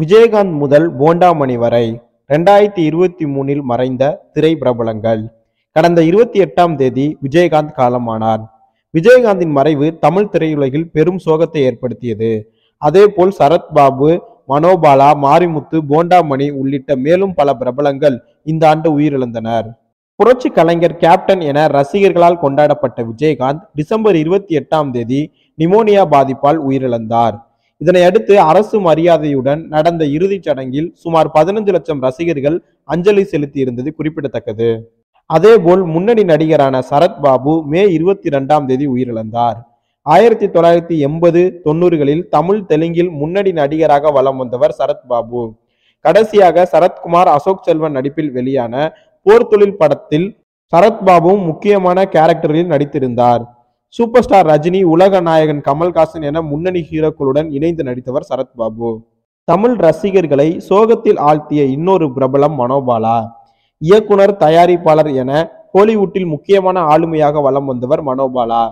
விஜயகாந்த் முதல் போண்டாமணி வரை 2023 மறைந்த திரை பிரபலங்கள். கடந்த 28ஆம் தேதி விஜயகாந்த் காலமானார். விஜயகாந்தின் மறைவு தமிழ் திரையுலகில் பெரும் சோகத்தை ஏற்படுத்தியது. அதேபோல் சரத்பாபு, மனோபாலா, மாரிமுத்து, போண்டாமணி உள்ளிட்ட மேலும் பல பிரபலங்கள் இந்த ஆண்டு உயிரிழந்தனர். புரட்சி கலைஞர் கேப்டன் என ரசிகர்களால் கொண்டாடப்பட்ட விஜயகாந்த் டிசம்பர் 28ஆம் தேதி நிமோனியா பாதிப்பால் உயிரிழந்தார். இதனை அடுத்து அரசு மரியாதையுடன் நடந்த இறுதிச் சடங்கில் சுமார் 15 லட்சம் ரசிகர்கள் அஞ்சலி செலுத்தி இருந்தது குறிப்பிடத்தக்கது. அதேபோல் முன்னணி நடிகரான சரத்பாபு மே 22ஆம் தேதி உயிரிழந்தார். 1980-90களில் தமிழ் தெலுங்கில் முன்னணி நடிகராக வலம் வந்தவர் சரத்பாபு. கடைசியாக சரத்குமார், அசோக் செல்வன் நடிப்பில் வெளியான போர் தொழில் படத்தில் சரத்பாபுவும் முக்கியமான கேரக்டரில் நடித்திருந்தார். சூப்பர் ஸ்டார் ரஜினி, உலக நாயகன் கமல்ஹாசன் என முன்னணி ஹீரோக்களுடன் இணைந்து நடித்தவர் சரத்பாபு. தமிழ் ரசிகர்களை சோகத்தில் ஆழ்த்திய இன்னொரு பிரபலம் மனோபாலா. இயக்குனர், தயாரிப்பாளர் என ஹாலிவுட்டில் முக்கியமான ஆளுமையாக வலம் வந்தவர் மனோபாலா.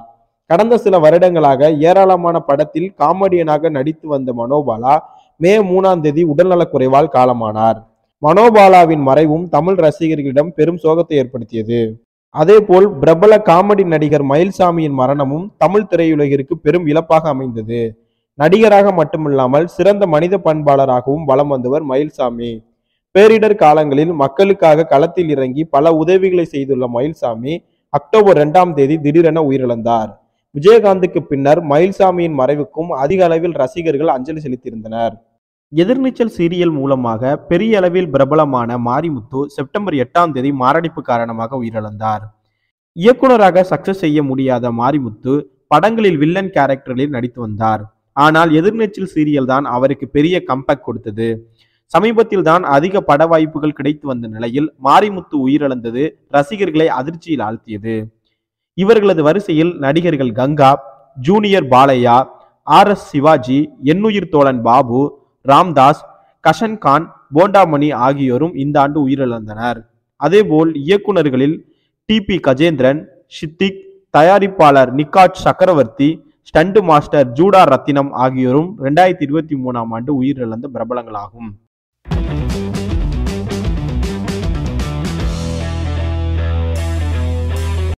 கடந்த சில வருடங்களாக ஏராளமான படத்தில் காமெடியனாக நடித்து வந்த மனோபாலா மே 3ஆம் தேதி உடல்நலக்குறைவால் காலமானார். மனோபாலாவின் மறைவும் தமிழ் ரசிகர்களிடம் பெரும் சோகத்தை ஏற்படுத்தியது. அதேபோல் பிரபல காமெடி நடிகர் மயில்சாமியின் மரணமும் தமிழ் திரையுலகிற்கு பெரும் இழப்பாக அமைந்தது. நடிகராக மட்டுமில்லாமல் சிறந்த மனித பண்பாளராகவும் வலம் வந்தவர் மயில்சாமி. பேரிடர் காலங்களில் மக்களுக்காக களத்தில் இறங்கி பல உதவிகளை செய்துள்ள மயில்சாமி அக்டோபர் 2ஆம் தேதி திடீரென உயிரிழந்தார். விஜயகாந்துக்கு பின்னர் மயில்சாமியின் மறைவுக்கும் அதிக அளவில் ரசிகர்கள் அஞ்சலி செலுத்தியிருந்தனர். எதிர்நீச்சல் சீரியல் மூலமாக பெரிய அளவில் பிரபலமான மாரிமுத்து செப்டம்பர் 8ஆம் தேதி மாரடைப்பு காரணமாக உயிரிழந்தார். இயக்குனராக சக்சஸ் செய்ய முடியாத மாரிமுத்து படங்களில் வில்லன் கேரக்டரில் நடித்து வந்தார். ஆனால் எதிர்நீச்சல் சீரியல் தான் அவருக்கு பெரிய கம்பேக் கொடுத்தது. சமீபத்தில் தான் அதிக பட வாய்ப்புகள் கிடைத்து வந்த நிலையில் மாரிமுத்து உயிரிழந்தது ரசிகர்களை அதிர்ச்சியில் ஆழ்த்தியது. இவர்களது வரிசையில் நடிகர்கள் கங்கா, ஜூனியர் பாலையா, RS சிவாஜி, என்னுயிர் தோழன் பாபு, ராம்தாஸ், கஷன் கான், போண்டாமணி ஆகியோரும் இந்த ஆண்டு உயிரிழந்தனர். அதேபோல் இயக்குனர்களில் TP கஜேந்திரன், சித்திக், தயாரிப்பாளர் நிக்காட் சக்கரவர்த்தி, ஸ்டண்ட் மாஸ்டர் ஜூடா ரத்தினம் ஆகியோரும் 2023ஆம் ஆண்டு உயிரிழந்த பிரபலங்களாகும்.